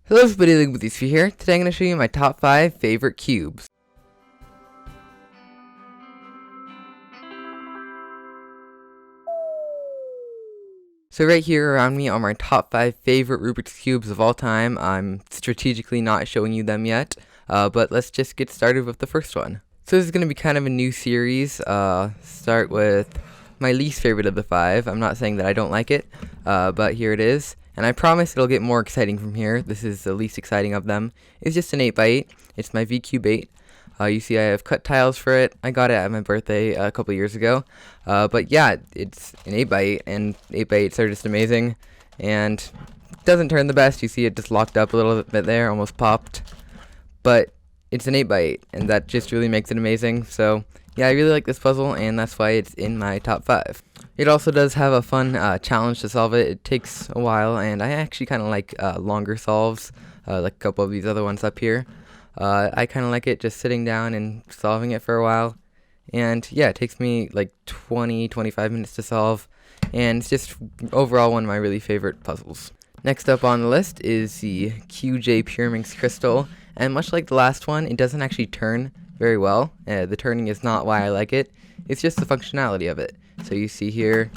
Hello everybody, League with these few here. Today I'm going to show you my top 5 favorite cubes. So right here around me are my top 5 favorite Rubik's Cubes of all time. I'm strategically not showing you them yet, but let's just get started with the first one. So this is going to be kind of a new series. Start with my least favorite of the 5. I'm not saying that I don't like it, but here it is. And I promise it'll get more exciting from here. This is the least exciting of them. It's just an 8x8. It's my V-Cube 8. You see I have cut tiles for it. I got it at my birthday a couple years ago. But yeah, it's an 8x8, and 8x8s are just amazing. And it doesn't turn the best. You see it just locked up a little bit there, almost popped. But it's an 8x8, and that just really makes it amazing. So yeah, I really like this puzzle, and that's why it's in my top 5. It also does have a fun challenge to solve it. It takes a while, and I actually kind of like longer solves, like a couple of these other ones up here. I kind of like it just sitting down and solving it for a while. And yeah, it takes me like 20-25 minutes to solve, and it's just overall one of my really favorite puzzles. Next up on the list is the Pyraminx Crystal, and much like the last one, it doesn't actually turn very well. The turning is not why I like it. It's just the functionality of it. So you see here,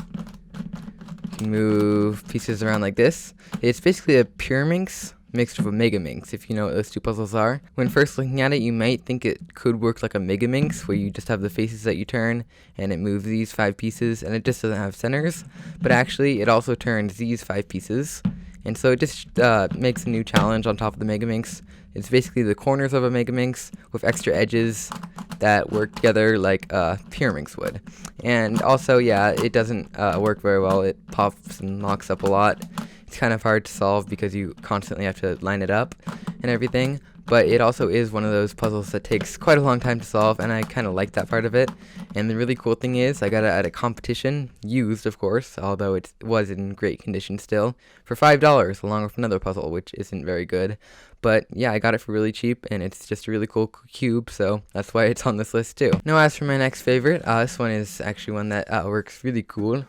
you can move pieces around like this. It's basically a Pyraminx mixed with a Megaminx, if you know what those two puzzles are. When first looking at it, you might think it could work like a Megaminx, where you just have the faces that you turn, and it moves these 5 pieces, and it just doesn't have centers. But actually, it also turns these 5 pieces, and so it just makes a new challenge on top of the Megaminx. It's basically the corners of a Megaminx with extra edges that work together like Pyraminx would. And also, yeah, it doesn't work very well. It pops and locks up a lot. It's kind of hard to solve because you constantly have to line it up and everything. But it also is one of those puzzles that takes quite a long time to solve, and I kind of like that part of it. And the really cool thing is, I got it at a competition, used of course, although it was in great condition still, for $5, along with another puzzle, which isn't very good. But yeah, I got it for really cheap, and it's just a really cool cube, so that's why it's on this list too. Now as for my next favorite, this one is actually one that works really cool. On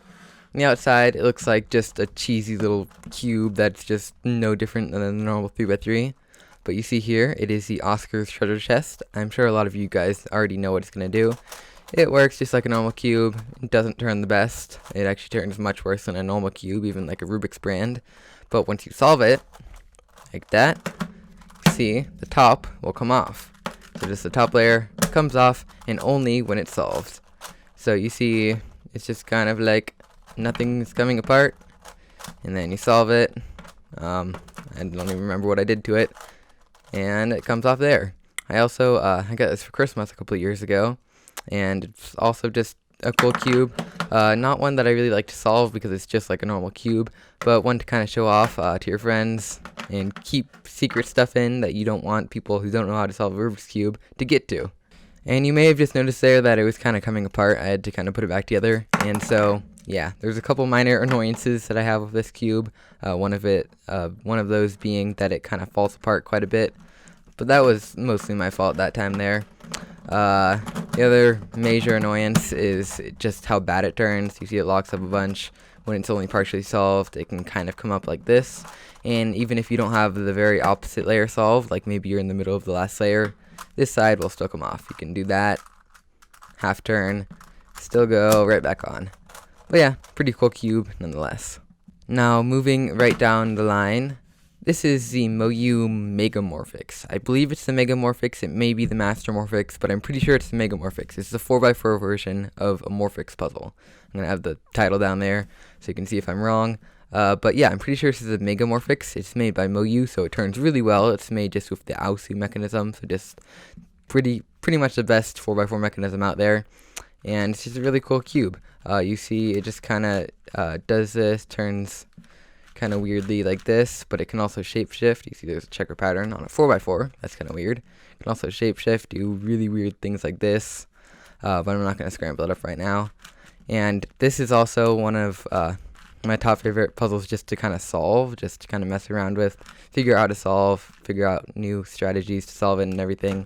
the outside, it looks like just a cheesy little cube that's just no different than a normal 3x3. But you see here, it is the Oscar's treasure chest. I'm sure a lot of you guys already know what it's going to do. It works just like a normal cube. It doesn't turn the best. It actually turns much worse than a normal cube, even like a Rubik's brand. But once you solve it, like that, see, the top will come off. So just the top layer comes off, and only when it's solved. So you see, it's just kind of like nothing's coming apart. And then you solve it. I don't even remember what I did to it. And it comes off there. I also I got this for Christmas a couple of years ago, and it's also just a cool cube. Not one that I really like to solve because it's just like a normal cube, but one to kind of show off to your friends and keep secret stuff in that you don't want people who don't know how to solve a Rubik's Cube to get to. And you may have just noticed there that it was kind of coming apart. I had to kind of put it back together, and so yeah, there's a couple minor annoyances that I have with this cube. One of those being that it kind of falls apart quite a bit, but that was mostly my fault that time there. The other major annoyance is just how bad it turns. You see it locks up a bunch. When it's only partially solved, it can kind of come up like this. And even if you don't have the very opposite layer solved, like maybe you're in the middle of the last layer, this side will still come off. You can do that, half turn, still go right back on. But yeah, pretty cool cube nonetheless. Now moving right down the line, this is the Moyu Megamorphix. I believe it's the Megamorphix. It may be the Mastermorphix, but I'm pretty sure it's the Megamorphix. It's the 4x4 version of a Morphix puzzle. I'm going to have the title down there so you can see if I'm wrong. But yeah, I'm pretty sure this is a Megamorphix. It's made by Moyu, so it turns really well. It's made just with the Aosu mechanism, so just pretty much the best 4x4 mechanism out there. And it's just a really cool cube. You see it just kind of does this, turns kind of weirdly like this, but it can also shapeshift. You see there's a checker pattern on a 4x4. That's kind of weird. It can also shapeshift, do really weird things like this, but I'm not going to scramble it up right now. And this is also one of my top favorite puzzles just to kind of solve, just to kind of mess around with, figure out how to solve, figure out new strategies to solve it and everything.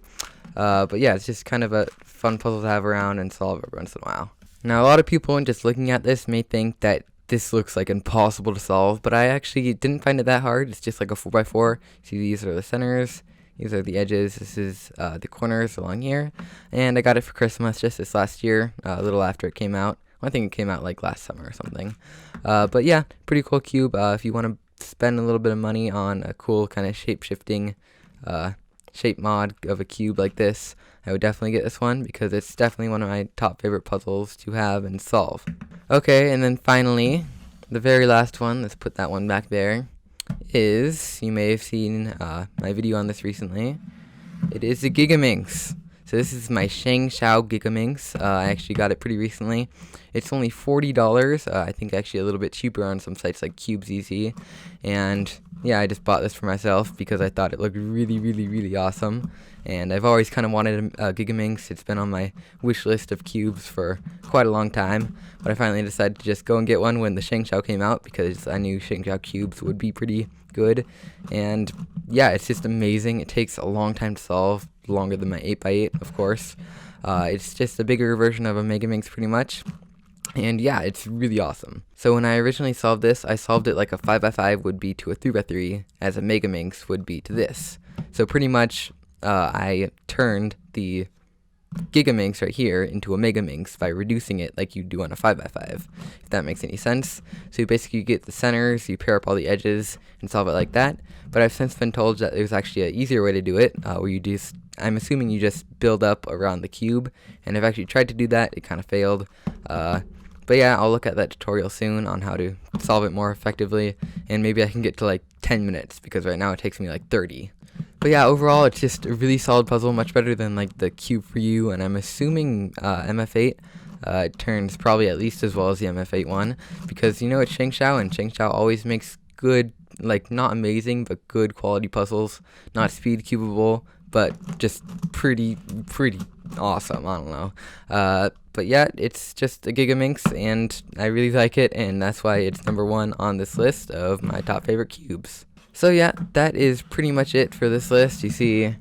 But yeah, it's just kind of a fun puzzle to have around and solve every once in a while. Now, a lot of people, just looking at this, may think that this looks like impossible to solve, but I actually didn't find it that hard. It's just like a 4x4. See, these are the centers. These are the edges. This is the corners along here. And I got it for Christmas just this last year, a little after it came out. I think it came out like last summer or something. But yeah, pretty cool cube. If you want to spend a little bit of money on a cool kind of shape-shifting shape mod of a cube like this, I would definitely get this one because it's definitely one of my top favorite puzzles to have and solve. Okay, and then finally, the very last one, let's put that one back there, is, you may have seen my video on this recently, it is the Gigaminx. So this is my Shengshou Gigaminx. I actually got it pretty recently. It's only $40. I think actually a little bit cheaper on some sites like CubesEZ. And yeah, I just bought this for myself because I thought it looked really, really, really awesome. And I've always kind of wanted a Gigaminx. It's been on my wish list of cubes for quite a long time. But I finally decided to just go and get one when the Shengshou came out because I knew Shengshou cubes would be pretty good. And yeah, it's just amazing. It takes a long time to solve, longer than my 8x8, of course. It's just a bigger version of a Megaminx pretty much. And yeah, it's really awesome. So when I originally solved this, I solved it like a 5x5 would be to a 3x3, as a Megaminx would be to this. So pretty much, I turned the Gigaminx right here into a Megaminx by reducing it like you do on a 5x5, if that makes any sense. So you basically get the centers, you pair up all the edges, and solve it like that. But I've since been told that there's actually an easier way to do it, where you just, I'm assuming you just build up around the cube, and I've actually tried to do that, it kind of failed. But yeah, I'll look at that tutorial soon on how to solve it more effectively, and maybe I can get to like 10 minutes, because right now it takes me like 30. But yeah, overall, it's just a really solid puzzle, much better than like the Cube for You, and I'm assuming MF8 turns probably at least as well as the MF8 one, because you know it's Shengshou, and Shengshou always makes good, like not amazing, but good quality puzzles, not speed cubable, but just pretty awesome, I don't know. But yeah, it's just a Gigaminx, and I really like it, and that's why it's #1 on this list of my top favorite cubes. So yeah, that is pretty much it for this list. You see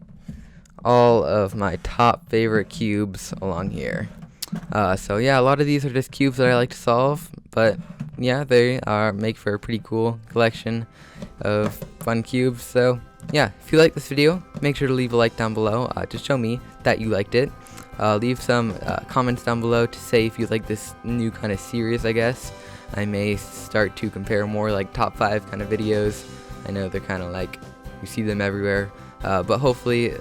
all of my top favorite cubes along here. So yeah, a lot of these are just cubes that I like to solve, but yeah, they make for a pretty cool collection of fun cubes. So yeah, if you like this video, make sure to leave a like down below to show me that you liked it. Leave some comments down below to say if you like this new kind of series, I guess. I may start to compare more like top 5 kind of videos. I know they're kind of like, you see them everywhere, but hopefully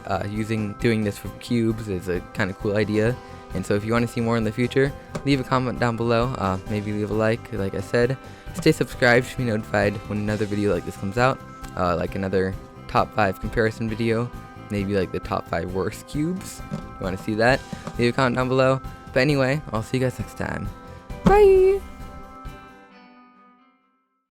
doing this for cubes is a kind of cool idea. And so if you want to see more in the future, leave a comment down below, maybe leave a like I said. Stay subscribed to be notified when another video like this comes out, like another top 5 comparison video, maybe like the top 5 worst cubes. If you want to see that, leave a comment down below. But anyway, I'll see you guys next time. Bye!